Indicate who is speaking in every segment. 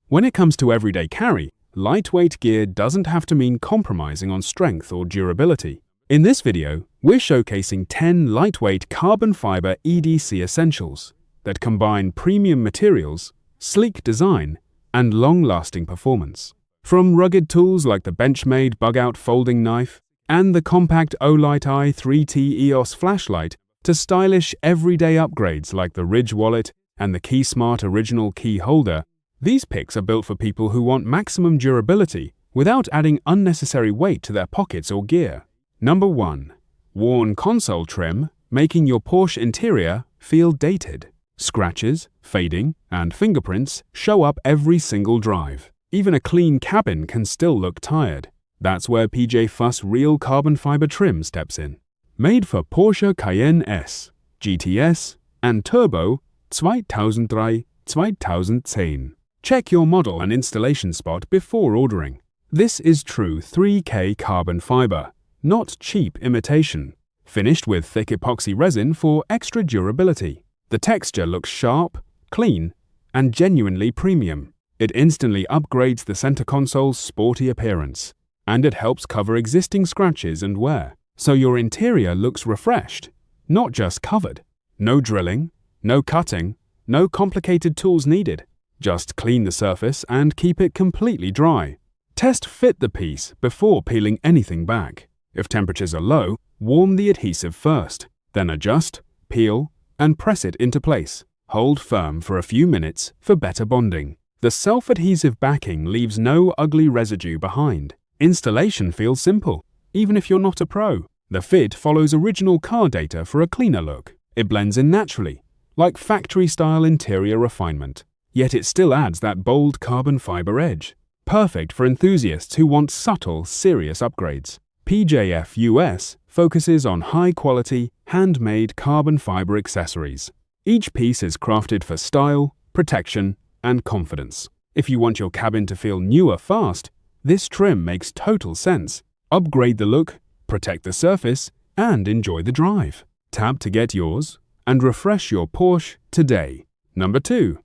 Speaker 1: When it comes to everyday carry, lightweight gear doesn't have to mean compromising on strength or durability. In this video, we're showcasing 10 lightweight carbon fiber EDC essentials that combine premium materials, sleek design, and long-lasting performance. From rugged tools like the Benchmade Bugout folding knife and the compact OLIGHT i3T EOS flashlight to stylish everyday upgrades like the Ridge wallet and the KeySmart original key holder, these picks are built for people who want maximum durability without adding unnecessary weight to their pockets or gear. Number 1. Worn console trim, making your Porsche interior feel dated. Scratches, fading, and fingerprints show up every single drive. Even a clean cabin can still look tired. That's where PJ Fuss Real Carbon Fiber Trim steps in. Made for Porsche Cayenne S, GTS, and Turbo 2003-2010. Check your model and installation spot before ordering. This is true 3K carbon fiber, not cheap imitation. Finished with thick epoxy resin for extra durability. The texture looks sharp, clean, and genuinely premium. It instantly upgrades the center console's sporty appearance, and it helps cover existing scratches and wear, so your interior looks refreshed, not just covered. No drilling, no cutting, no complicated tools needed. Just clean the surface and keep it completely dry. Test fit the piece before peeling anything back. If temperatures are low, warm the adhesive first, then adjust, peel, and press it into place. Hold firm for a few minutes for better bonding. The self-adhesive backing leaves no ugly residue behind. Installation feels simple, even if you're not a pro. The fit follows original car data for a cleaner look. It blends in naturally, like factory-style interior refinement. Yet it still adds that bold carbon fiber edge. Perfect for enthusiasts who want subtle, serious upgrades. PJF US focuses on high-quality, handmade carbon fiber accessories. Each piece is crafted for style, protection, and confidence. If you want your cabin to feel newer fast, this trim makes total sense. Upgrade the look, protect the surface, and enjoy the drive. Tap to get yours and refresh your Porsche today. Number 2.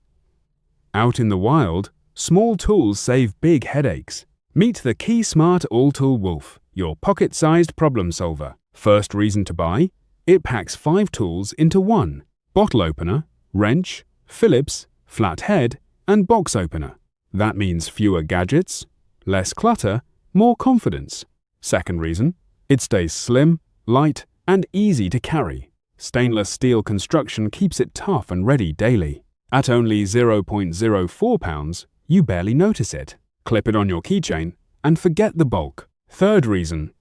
Speaker 1: Out in the wild, small tools save big headaches. Meet the KeySmart All-Tool Wolf, your pocket-sized problem solver. First reason to buy? It packs 5 tools into one: bottle opener, wrench, Phillips, flat head, and box opener. That means fewer gadgets, less clutter, more confidence. Second reason, it stays slim, light, and easy to carry. Stainless steel construction keeps it tough and ready daily. At only 0.04 pounds, you barely notice it. Clip it on your keychain and forget the bulk. Third reason,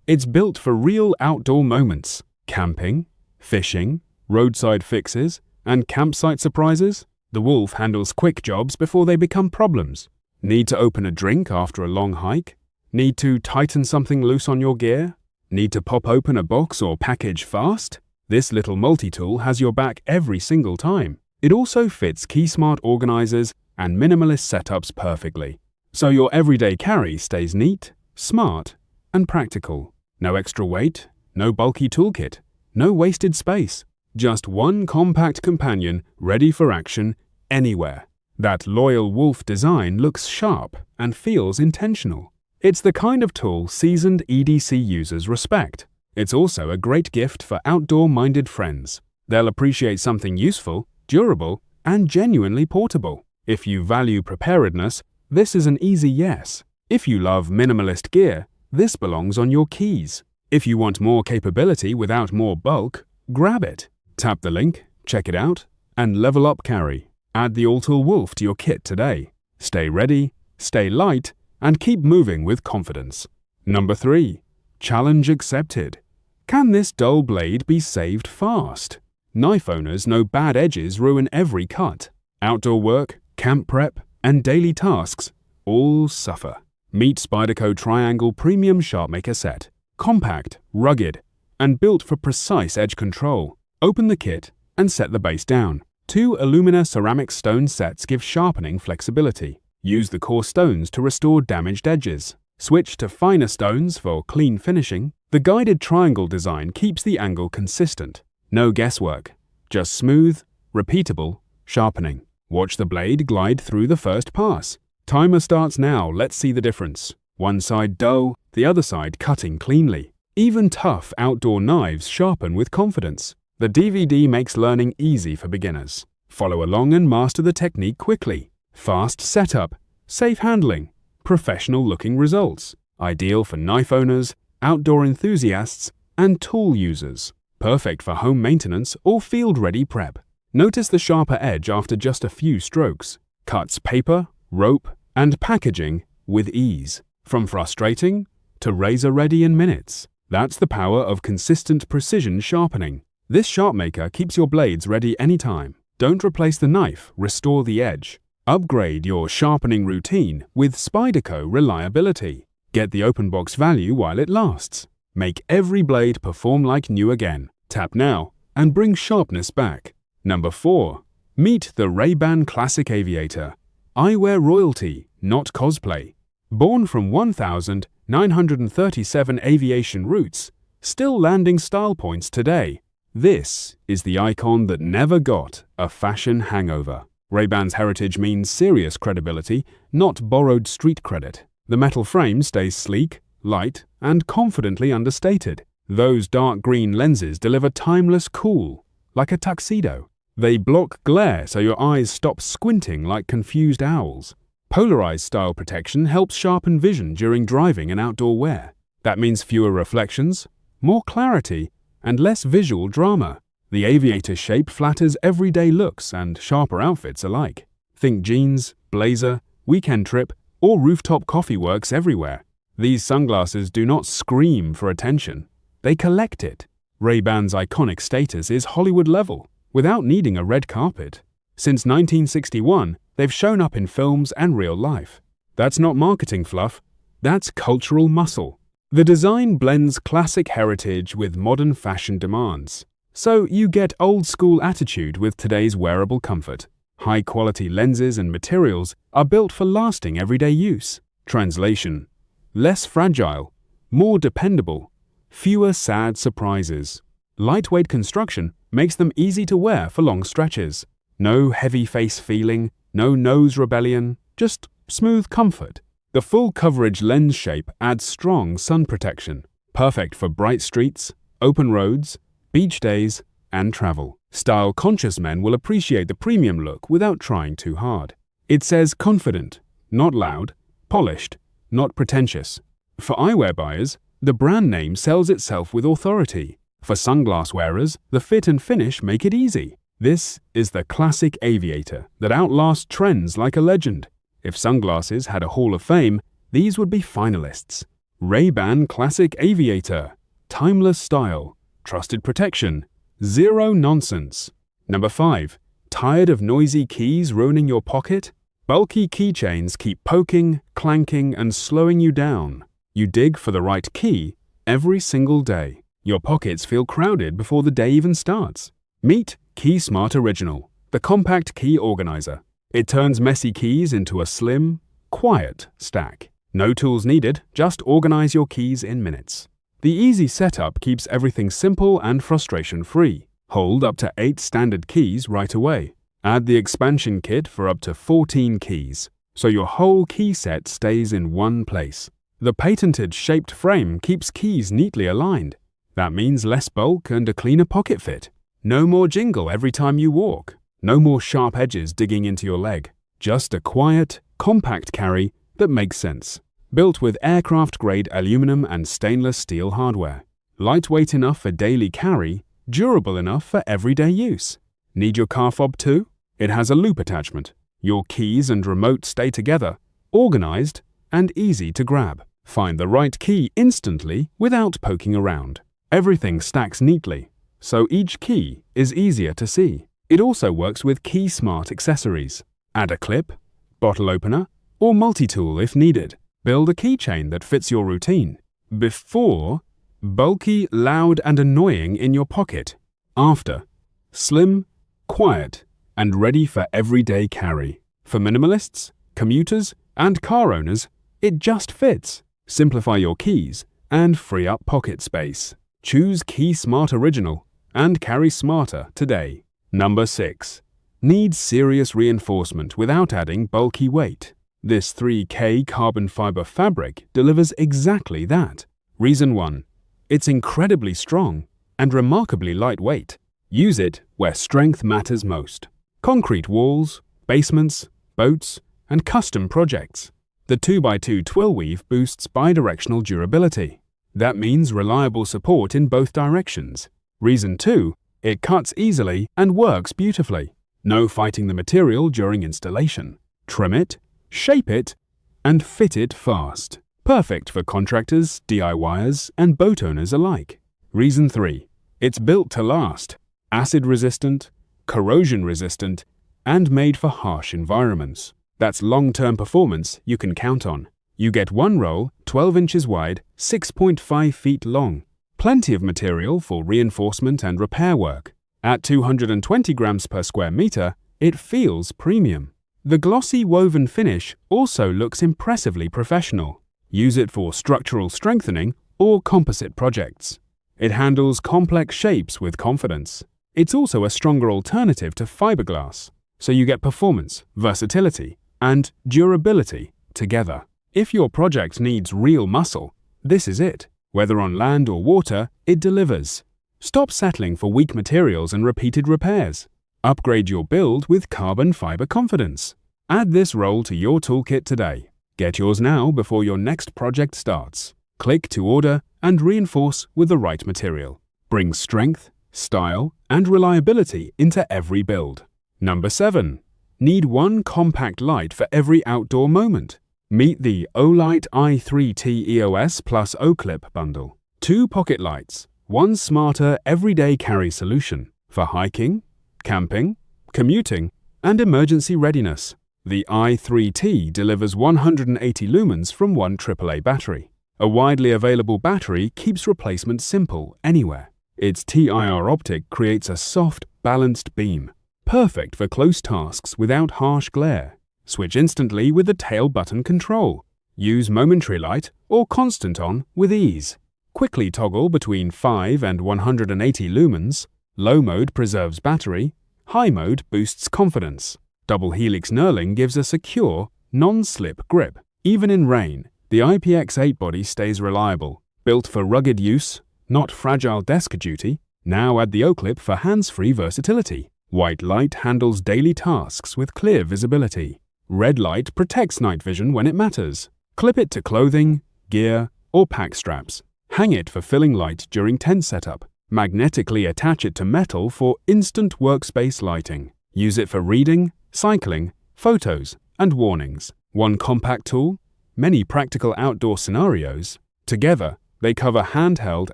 Speaker 1: it's built for real outdoor moments. Camping, fishing, roadside fixes, and campsite surprises. The Wolf handles quick jobs before they become problems. Need to open a drink after a long hike? Need to tighten something loose on your gear? Need to pop open a box or package fast? This little multi-tool has your back every single time. It also fits KeySmart organizers and minimalist setups perfectly, so your everyday carry stays neat, smart, and practical. No extra weight, no bulky toolkit, no wasted space. Just one compact companion ready for action anywhere. That loyal Wolf design looks sharp and feels intentional. It's the kind of tool seasoned EDC users respect. It's also a great gift for outdoor-minded friends. They'll appreciate something useful, durable, and genuinely portable. If you value preparedness, this is an easy yes. If you love minimalist gear, this belongs on your keys. If you want more capability without more bulk, grab it. Tap the link, check it out, and level up carry. Add the All-Tool Wolf to your kit today. Stay ready, stay light, and keep moving with confidence. Number 3. Challenge accepted. Can this dull blade be saved fast? Knife owners know bad edges ruin every cut. Outdoor work, camp prep, and daily tasks all suffer. Meet Spyderco Triangle Premium Sharpmaker Set. Compact, rugged, and built for precise edge control. Open the kit and set the base down. 2 alumina ceramic stone sets give sharpening flexibility. Use the core stones to restore damaged edges. Switch to finer stones for clean finishing. The guided triangle design keeps the angle consistent. No guesswork, just smooth, repeatable sharpening. Watch the blade glide through the first pass. Timer starts now, let's see the difference. One side dull, the other side cutting cleanly. Even tough outdoor knives sharpen with confidence. The DVD makes learning easy for beginners. Follow along and master the technique quickly. Fast setup, safe handling, professional-looking results. Ideal for knife owners, outdoor enthusiasts, and tool users. Perfect for home maintenance or field-ready prep. Notice the sharper edge after just a few strokes. Cuts paper, rope, and packaging with ease. From frustrating to razor-ready in minutes. That's the power of consistent precision sharpening. This Sharpmaker keeps your blades ready anytime. Don't replace the knife, restore the edge. Upgrade your sharpening routine with Spyderco reliability. Get the open box value while it lasts. Make every blade perform like new again. Tap now and bring sharpness back. Number 4. Meet the Ray-Ban Classic Aviator. Eyewear royalty, not cosplay. Born from 1,937 aviation routes, still landing style points today. This is the icon that never got a fashion hangover. Ray-Ban's heritage means serious credibility, not borrowed street credit. The metal frame stays sleek, light, and confidently understated. Those dark green lenses deliver timeless cool, like a tuxedo. They block glare so your eyes stop squinting like confused owls. Polarized style protection helps sharpen vision during driving and outdoor wear. That means fewer reflections, more clarity, and less visual drama. The Aviator shape flatters everyday looks and sharper outfits alike. Think jeans, blazer, weekend trip, or rooftop coffee works everywhere. These sunglasses do not scream for attention. They collect it. Ray-Ban's iconic status is Hollywood level, without needing a red carpet. Since 1961, they've shown up in films and real life. That's not marketing fluff, that's cultural muscle. The design blends classic heritage with modern fashion demands. So you get old-school attitude with today's wearable comfort. High-quality lenses and materials are built for lasting everyday use. Translation: less fragile, more dependable, fewer sad surprises. Lightweight construction makes them easy to wear for long stretches. No heavy face feeling, no nose rebellion, just smooth comfort. The full coverage lens shape adds strong sun protection, perfect for bright streets, open roads, beach days, and travel. Style-conscious men will appreciate the premium look without trying too hard. It says confident, not loud, polished, not pretentious. For eyewear buyers, the brand name sells itself with authority. For sunglass wearers, the fit and finish make it easy. This is the classic Aviator that outlasts trends like a legend. If sunglasses had a Hall of Fame, these would be finalists. Ray-Ban Classic Aviator. Timeless style, trusted protection, zero nonsense. Number 5. Tired of noisy keys ruining your pocket? Bulky keychains keep poking, clanking, and slowing you down. You dig for the right key every single day. Your pockets feel crowded before the day even starts. Meet KeySmart Original, the compact key organizer. It turns messy keys into a slim, quiet stack. No tools needed, just organize your keys in minutes. The easy setup keeps everything simple and frustration-free. Hold up to 8 standard keys right away. Add the expansion kit for up to 14 keys, so your whole key set stays in one place. The patented shaped frame keeps keys neatly aligned. That means less bulk and a cleaner pocket fit. No more jingle every time you walk. No more sharp edges digging into your leg. Just a quiet, compact carry that makes sense. Built with aircraft-grade aluminum and stainless steel hardware. Lightweight enough for daily carry, durable enough for everyday use. Need your car fob too? It has a loop attachment. Your keys and remote stay together, organized and easy to grab. Find the right key instantly without poking around. Everything stacks neatly, so each key is easier to see. It also works with KeySmart accessories. Add a clip, bottle opener, or multi-tool if needed. Build a keychain that fits your routine. Before, bulky, loud, and annoying in your pocket. After, slim, quiet, and ready for everyday carry. For minimalists, commuters, and car owners, it just fits. Simplify your keys and free up pocket space. Choose KeySmart Original and carry smarter today. Number 6. Need serious reinforcement without adding bulky weight. This 3K carbon fiber fabric delivers exactly that. Reason 1. It's incredibly strong and remarkably lightweight. Use it where strength matters most. Concrete walls, basements, boats, and custom projects. The 2x2 twill weave boosts bidirectional durability. That means reliable support in both directions. Reason 2. It cuts easily and works beautifully. No fighting the material during installation. Trim it, shape it, and fit it fast. Perfect for contractors, DIYers, and boat owners alike. Reason 3. It's built to last. Acid-resistant, corrosion-resistant, and made for harsh environments. That's long-term performance you can count on. You get one roll, 12 inches wide, 6.5 feet long. Plenty of material for reinforcement and repair work. At 220 grams per square meter, it feels premium. The glossy woven finish also looks impressively professional. Use it for structural strengthening or composite projects. It handles complex shapes with confidence. It's also a stronger alternative to fiberglass, so you get performance, versatility, and durability together. If your project needs real muscle, this is it. Whether on land or water, it delivers. Stop settling for weak materials and repeated repairs. Upgrade your build with carbon fiber confidence. Add this roll to your toolkit today. Get yours now before your next project starts. Click to order and reinforce with the right material. Bring strength, style, and reliability into every build. Number 7. Need one compact light for every outdoor moment. Meet the OLIGHT i3T EOS plus O-Clip bundle. 2 pocket lights, one smarter everyday carry solution for hiking, camping, commuting, and emergency readiness. The i3T delivers 180 lumens from one AAA battery. A widely available battery keeps replacement simple anywhere. Its TIR optic creates a soft, balanced beam, perfect for close tasks without harsh glare. Switch instantly with the tail button control. Use momentary light or constant on with ease. Quickly toggle between 5 and 180 lumens. Low mode preserves battery. High mode boosts confidence. Double helix knurling gives a secure, non-slip grip. Even in rain, the IPX8 body stays reliable. Built for rugged use, not fragile desk duty. Now add the O-Clip for hands-free versatility. White light handles daily tasks with clear visibility. Red light protects night vision when it matters. Clip it to clothing, gear, or pack straps. Hang it for filling light during tent setup. Magnetically attach it to metal for instant workspace lighting. Use it for reading, cycling, photos, and warnings. One compact tool, many practical outdoor scenarios. Together, they cover handheld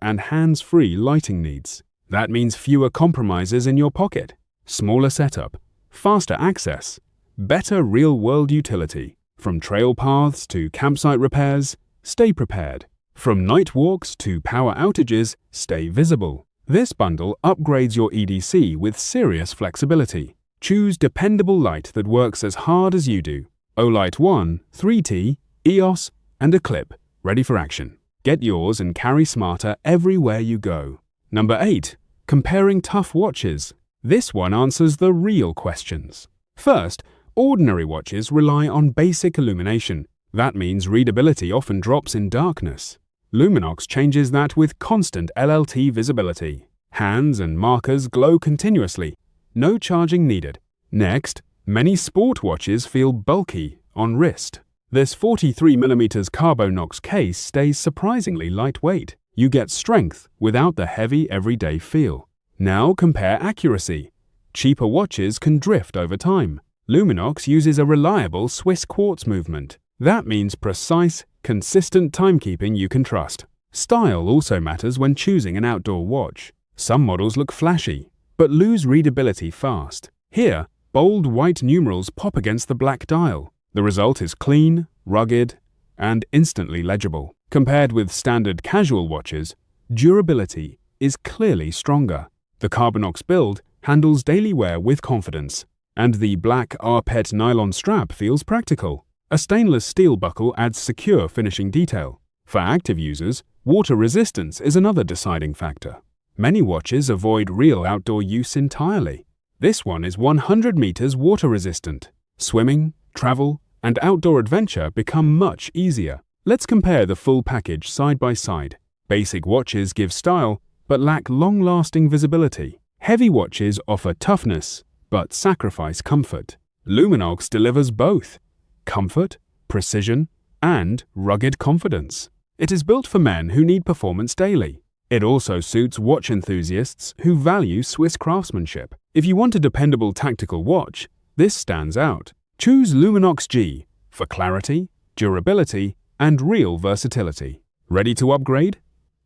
Speaker 1: and hands-free lighting needs. That means fewer compromises in your pocket. Smaller setup, faster access, better real-world utility. From trail paths to campsite repairs, stay prepared. From night walks to power outages, stay visible. This bundle upgrades your EDC with serious flexibility. Choose dependable light that works as hard as you do. OLIGHT 1, 3T, EOS, and a clip, ready for action. Get yours and carry smarter everywhere you go. Number 8. Comparing tough watches. This one answers the real questions. First, ordinary watches rely on basic illumination. That means readability often drops in darkness. Luminox changes that with constant LLT visibility. Hands and markers glow continuously. No charging needed. Next, many sport watches feel bulky on wrist. This 43mm CARBONOX case stays surprisingly lightweight. You get strength without the heavy everyday feel. Now compare accuracy. Cheaper watches can drift over time. Luminox uses a reliable Swiss quartz movement. That means precise, consistent timekeeping you can trust. Style also matters when choosing an outdoor watch. Some models look flashy, but lose readability fast. Here, bold white numerals pop against the black dial. The result is clean, rugged, and instantly legible. Compared with standard casual watches, durability is clearly stronger. The CARBONOX build handles daily wear with confidence, and the black rPET nylon strap feels practical. A stainless steel buckle adds secure finishing detail. For active users, water resistance is another deciding factor. Many watches avoid real outdoor use entirely. This one is 100 meters water resistant. Swimming, travel, and outdoor adventure become much easier. Let's compare the full package side by side. Basic watches give style, but lack long-lasting visibility. Heavy watches offer toughness, but sacrifice comfort. Luminox delivers both comfort, precision, and rugged confidence. It is built for men who need performance daily. It also suits watch enthusiasts who value Swiss craftsmanship. If you want a dependable tactical watch, this stands out. Choose Luminox G for clarity, durability, and real versatility. Ready to upgrade?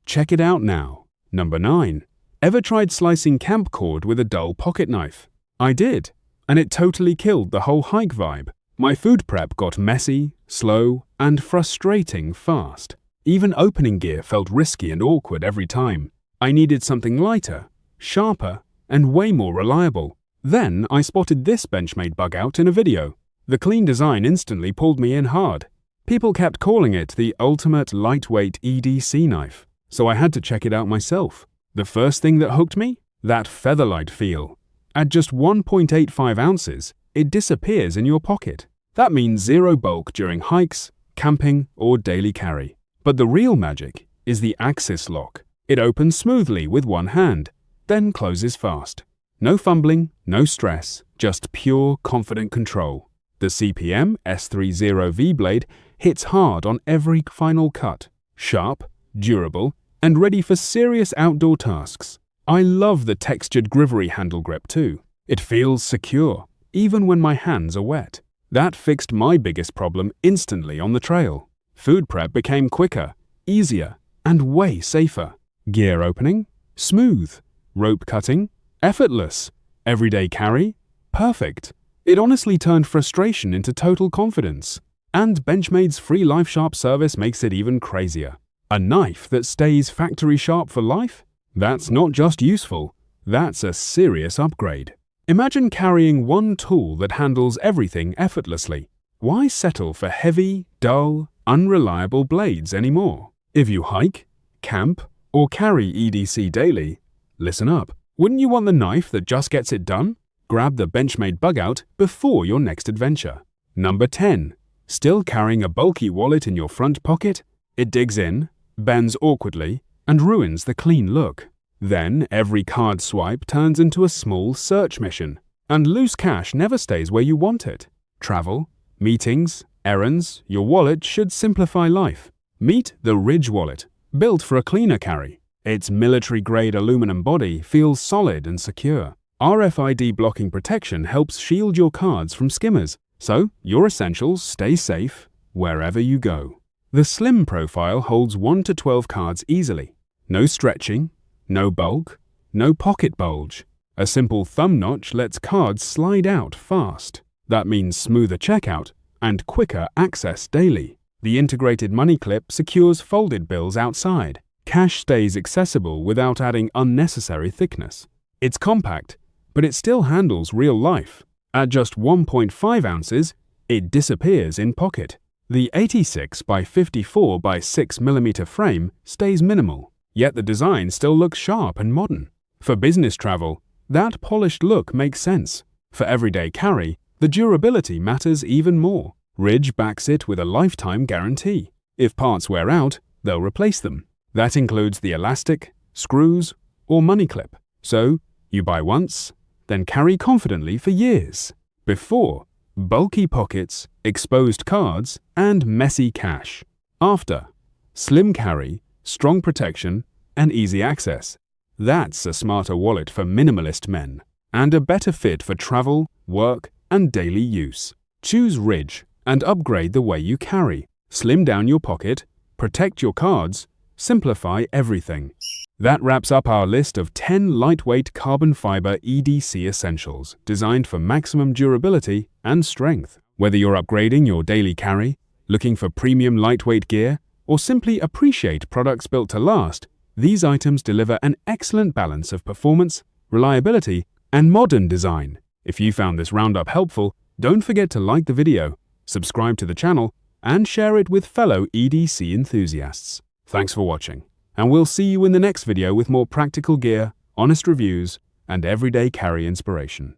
Speaker 1: Check it out now. Number 9. Ever tried slicing camp cord with a dull pocket knife? I did, and it totally killed the whole hike vibe. My food prep got messy, slow, and frustrating fast. Even opening gear felt risky and awkward every time. I needed something lighter, sharper, and way more reliable. Then I spotted this Benchmade Bugout in a video. The clean design instantly pulled me in hard. People kept calling it the ultimate lightweight EDC knife, so I had to check it out myself. The first thing that hooked me? That featherlight feel. At just 1.85 ounces, it disappears in your pocket. That means zero bulk during hikes, camping, or daily carry. But the real magic is the axis lock. It opens smoothly with one hand, then closes fast. No fumbling, no stress, just pure, confident control. The CPM S30V blade hits hard on every final cut. Sharp, durable, and ready for serious outdoor tasks. I love the textured grivery handle grip too. It feels secure, even when my hands are wet. That fixed my biggest problem instantly on the trail. Food prep became quicker, easier, and way safer. Gear opening? Smooth. Rope cutting? Effortless. Everyday carry? Perfect. It honestly turned frustration into total confidence. And Benchmade's free LifeSharp service makes it even crazier. A knife that stays factory sharp for life? That's not just useful, that's a serious upgrade. Imagine carrying one tool that handles everything effortlessly. Why settle for heavy, dull, unreliable blades anymore? If you hike, camp, or carry EDC daily, listen up. Wouldn't you want the knife that just gets it done? Grab the Benchmade Bugout before your next adventure. Number 10. Still carrying a bulky wallet in your front pocket? It digs in, bends awkwardly, and ruins the clean look. Then every card swipe turns into a small search mission, and loose cash never stays where you want it. Travel, meetings, errands, your wallet should simplify life. Meet the Ridge wallet, built for a cleaner carry. Its military-grade aluminum body feels solid and secure. RFID blocking protection helps shield your cards from skimmers, so your essentials stay safe wherever you go. The slim profile holds 1 to 12 cards easily. No stretching, no bulk, no pocket bulge. A simple thumb notch lets cards slide out fast. That means smoother checkout and quicker access daily. The integrated money clip secures folded bills outside. Cash stays accessible without adding unnecessary thickness. It's compact, but it still handles real life. At just 1.5 ounces, it disappears in pocket. The 86 by 54 by 6 mm frame stays minimal, yet the design still looks sharp and modern. For business travel, that polished look makes sense. For everyday carry, the durability matters even more. Ridge backs it with a lifetime guarantee. If parts wear out, they'll replace them. That includes the elastic, screws, or money clip. So, you buy once, then carry confidently for years. Before, bulky pockets, exposed cards, and messy cash. After, slim carry, strong protection, and easy access. That's a smarter wallet for minimalist men, and a better fit for travel, work, and daily use. Choose Ridge and upgrade the way you carry. Slim down your pocket, protect your cards, simplify everything. That wraps up our list of 10 lightweight carbon fiber EDC essentials designed for maximum durability and strength. Whether you're upgrading your daily carry, looking for premium lightweight gear, or simply appreciate products built to last, these items deliver an excellent balance of performance, reliability, and modern design. If you found this roundup helpful, don't forget to like the video, subscribe to the channel, and share it with fellow EDC enthusiasts. Thanks for watching, and we'll see you in the next video with more practical gear, honest reviews, and everyday carry inspiration.